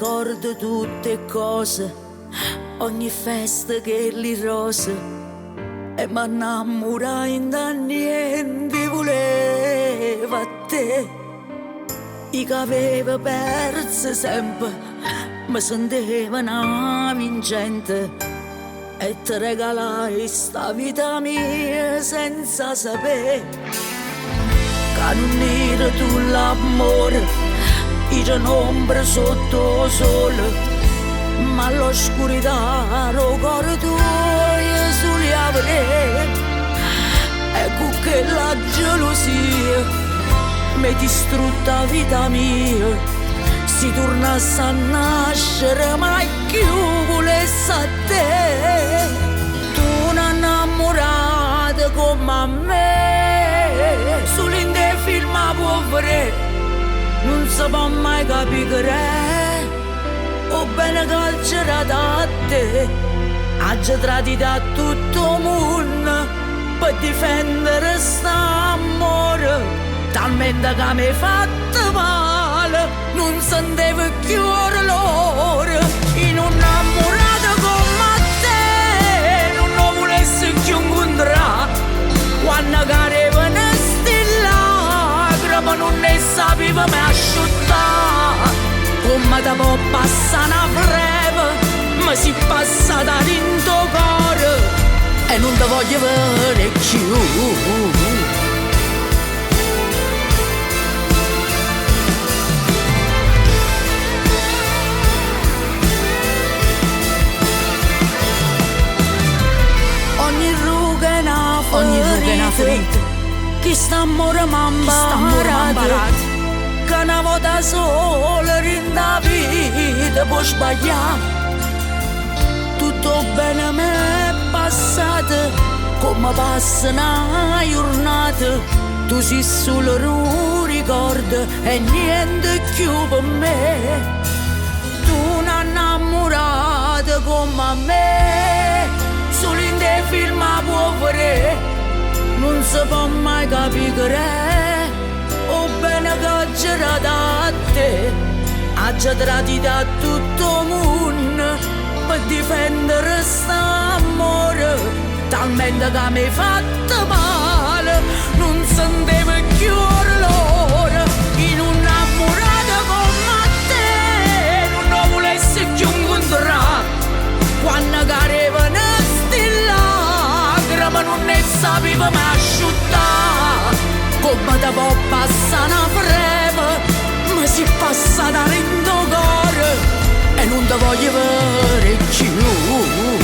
ricordo tutte cose, ogni festa che li rose, e mi innamorai da niente voleva a te. I che avevo perso sempre mi sentivo una vincente, e ti regalai sta vita mia senza sapere che non era tu l'amore, io un'ombra sotto sole, ma l'oscurità lo cuore tuo sulle te. Ecco che la gelosia mi distrutta la vita mia, si tornasse a nascere mai più volesse a te. Tu una innamorata come me, solo in te film può vedere, non si può mai capire o bene che c'era da te. Oggi tradito a tutto il mondo per difendere st'amore, talmente che mi hai fatto male, non sentivo più l'ora. In un'innamorata come te non lo volessi più incontrare, quando cadeva una stella ma non ne sapevo mai asciuttare. Come da può passare una breve, ma si passa da dentro cuore e non ti voglio vedere più. Ogni ruga è una ferita, chi sta amore m'ha imparato, che una volta sola rinda vita può sbagliare. Tutto bene mi è passato, come passa una giornata, tu sei solo un ricordo e niente più per me. Tu una innamorata come me, solo in te film può vedere, non si può mai capire o bene che c'era da te. Oggi tradito a tutto il mondo per difendere st'amore, talmente che mi hai fatto male, non sentivo più l'ora. In un'innamorata come te non lo volessi più incontrare, quando cadeva una stella ma non ne sapevo mai asciuttare. Come da può passare una breve, ma si passa da dentro cuore e non ti voglio vedere più.